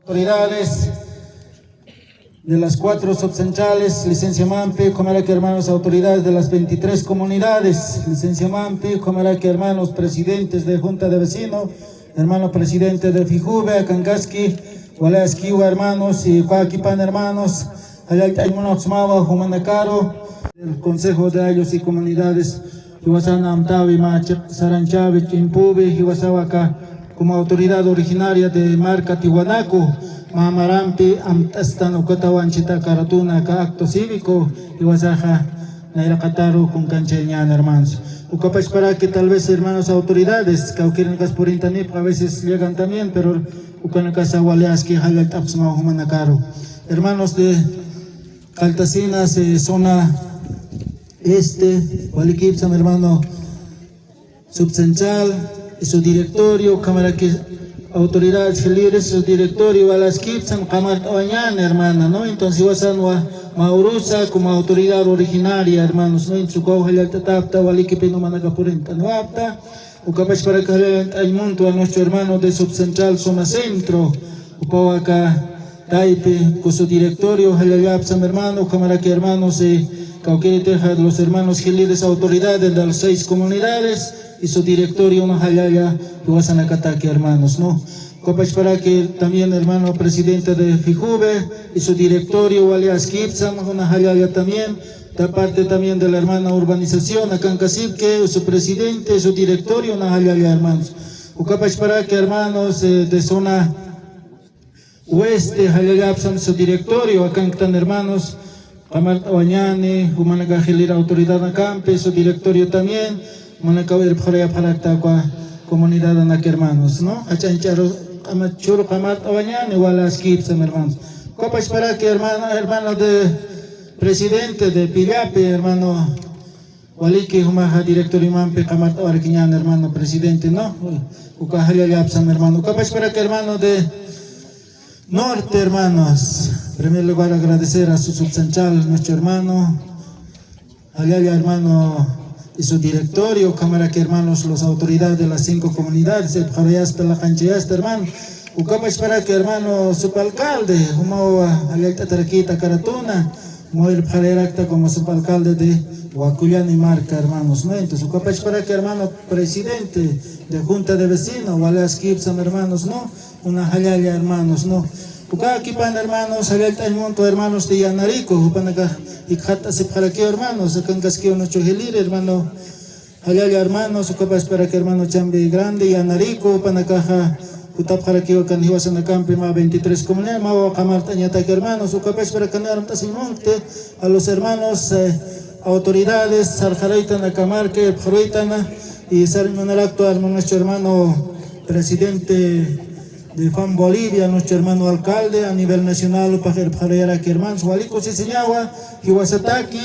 Autoridades de las 4 subcentrales, licencia Mampi, Comarca hermanos, autoridades de las 23 comunidades, licencia Mampi, Comarca hermanos, presidentes de Junta de Vecinos, hermano presidente de Fijube, Akankaski, Walaskiwa hermanos y Joaquipan hermanos, Ayaltaymonoxmawa, Humanacaro, el Consejo de Ayos y Comunidades, Hiwasana Amtavi, Saranchavi, Chimpubi, Hiwasawaka, como autoridad originaria de Marca Tiwanaku, Mamarampi, Amtastan, Ocotawanchita, Caratuna, acto cívico, Hiwasaja, Nairacataru, con Cancheñan, hermanos. Ucapach para que tal vez hermanos autoridades, que quieren por internet, a veces llegan también, pero Ucanacasa Waleaski, Halat Apsma, Humanacaro. Hermanos de Caltacinas, zona este, Walikipsam, hermano subcentral, y su directorio, cámara que autoridades líderes, su directorio, Walaskipsam, cámara Oañana, hermana, ¿no? Entonces, Wasanwa, Maurusa, como autoridad originaria, hermanos, ¿no? En su coja, el tatapta, Walikipino, Manacapurenta, no apta, Ucapach para que hay monto a nuestro hermano de subcentral, zona centro, Upawaka, Taipe, con su directorio, Halayapsam, hermano, cámara que hermanos, los hermanos líderes, autoridades de las 6 comunidades, y su directorio, no Hayaya, Huasanacataque, hermanos, ¿no? Copach para que también, hermano presidente de Fijube, y su directorio, Walias Kipsam, una Hayaya también, da parte también de la hermana urbanización, Acancasipque, su presidente, su directorio, una Hayaya, hermanos. Copach para que, hermanos de zona oeste, Hayayapsam, su directorio, acá están hermanos, Amal Oañane, Humanacajilira, autoridad Acampe, su directorio también, Manacawir para comunidad anac hermanos, ¿no? Hachancharo, Amachuro, Kamat Oañane, Walas Kipsam, hermanos. Copas para que hermano de presidente de Pillape, hermano Waliki, Humaja, director Imampe, Kamat Oarquiñán, hermano presidente, ¿no? Ucajayapsam, hermano. Copas para que hermano de Norte, hermanos. En primer lugar, agradecer a su subcentral, nuestro hermano, Ayaya, hermano, y su directorio, cámara que hermanos, las autoridades de las 5 comunidades, el Javiasta, la Canchayasta, hermano, Ucapach para que hermano, subalcalde, Humawa, Alecta Taraquita, Caratuna, Moir Paleracta como subalcalde de Huacullán y Marca, hermanos, ¿no? Entonces, Ucapach para que hermano, presidente de Junta de Vecinos, Walas Kipsam, hermanos, ¿no? Una Hayaya, hermanos, ¿no? Ucaquipan, hermanos, Alecta y Monto, hermanos de Yanarico, Upanaca, y Jata se para que hermanos, Acancasqueo nuestro gelir, hermano, Hayaya, hermanos, Ucapas para que hermano Chambi Grande, Yanarico, Upanacaja, Utap para que Canjiwasanacampi, más 23 comunidades, Mawa Camartañataque, hermanos, Ucapas para que Monte, a los hermanos, autoridades, Sarjareitana, Camarque, Pruitana, y Sarmanal actual, nuestro hermano presidente de FAM Bolivia, nuestro hermano alcalde a nivel nacional, para que hermanos, Hualico Siseñagua, Hiwasataki,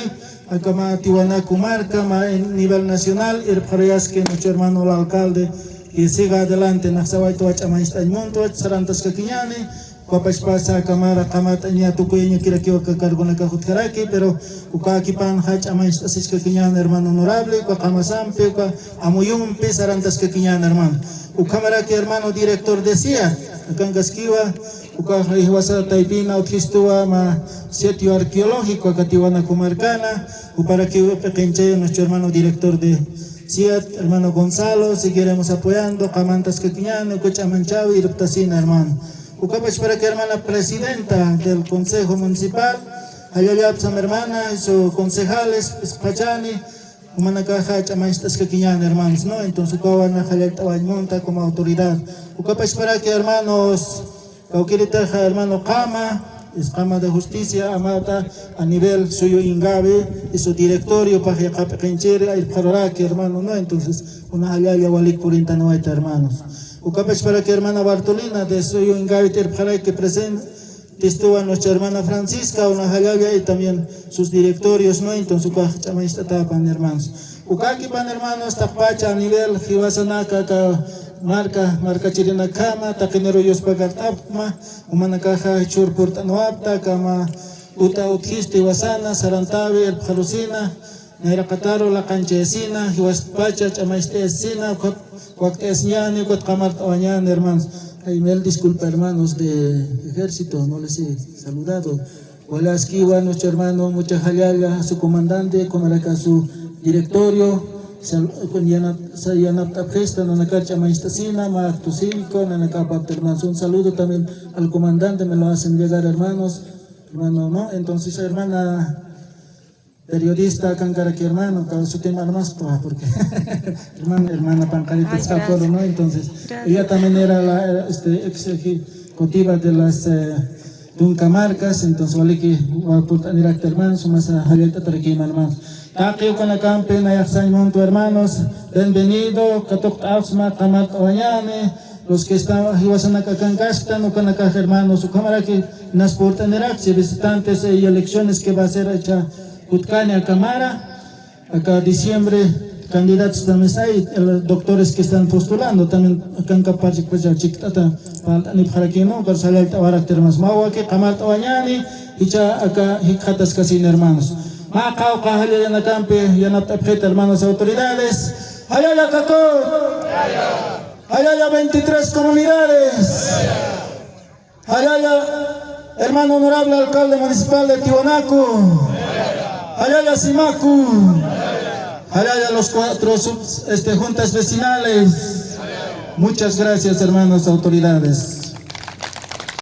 Acama Tiwanaku Marca, a nivel nacional, para que nuestro hermano el alcalde, que siga adelante, Naxawaito, Achamaistaymonto, Sarantas Caquiñane, Copas pasa Camara, Camataña, Tucueño, Kirakiwa, Cargona, Cajutkaraki, pero Ucaquipan, Hach, Amaistas Caquiñan, hermano honorable, Cuacamasampe, Amuyumpe, Sarantas Caquiñan, hermano. Ucamara que hermano director decía, Acangasquiwa, Ucajiwasa Taipina, Uthistua, sitio arqueológico, Catiwana Comarcana, para que Pequenche, nuestro hermano director de CIAT, hermano Gonzalo, seguiremos apoyando, Camantas Caquiñano, Cochamanchavi y Ruptacina, hermano. Ucapach para que hermana presidenta del Consejo Municipal, Ayayapsam hermana y sus concejales, Pachani, Humanacaja, Chamaistas Caquiñán, hermanos, ¿no? Entonces, Ucawana, Monta como autoridad. Ucapach para que hermanos, Cauquiritaja, hermano Kama, es Kama de Justicia, Amata, a nivel suyo Ingabe, y su directorio, Paja Capenchera, el Paroraki, hermano, ¿no? Entonces, una Ayaya Walik Purintanoeta, hermanos. Ucapach para que hermana Bartolina de suyo Ingaviter para que presente estuvo a nuestra hermana Francisca, una Hayaya y también sus directorios, ¿no? Entonces, Ucachamaista tapan, hermanos. Ucaquipan, hermanos, tapacha a nivel Hiwasanaka, marca Chirina Kama, Taquenero Yospagar Tapma, Humanacaja Churpurtanoapta, Kama Uta Uthisti Wasana, Sarantavi, El Palusina, Nairacataro, La Canchesina, Hiwaspacha, Chamaistesina, Cuactesñani, Cuatcamart Oañan, hermanos. Jaimel, disculpa hermanos de ejército, no les he saludado. Walaskiwa, nuestro hermano, mucha jalala, su comandante, con acá su directorio, con Yanap Tapgesta, Nanacacha Maistasina, Maacto Cívico, Nanacapa hermanos. Un saludo también al comandante, me lo hacen llegar hermanos, hermano, ¿no? Entonces, hermana periodista, Cancaraqui hermano, cada su tema más, porque hermana Pancarita Escaporo, ¿no? Entonces, ella también era la ejecutiva de las Tuncamarcas, entonces, vale que va a portar directo hermanos, más a Jaleta Tarequima hermanos. Aquí con la campena, Yaxay Monto hermanos, bienvenido, Katok Ausma, Kamat Oñane, los que están acá en Casta, no con acá hermanos, su cámara que nos portan directo, visitantes y elecciones que va a ser hecha. Utkania Cámara, acá diciembre, candidatos también hay, los doctores que están postulando, también acá en Caparchi, pues ya chiquitata, para ni para que no, para salir a Tabarak termas, Mawa que Kamal Tawañani, y ya acá Hikatas Casin hermanos. Macao, Cajale, Yanacampe, Yanaptapjet, hermanos autoridades, Ayala Caco, Ayala 23 comunidades, Ayala, hermano honorable alcalde municipal de Tiwanaku. Allá Simacu, allá los 4 juntas vecinales. Muchas gracias, hermanos autoridades.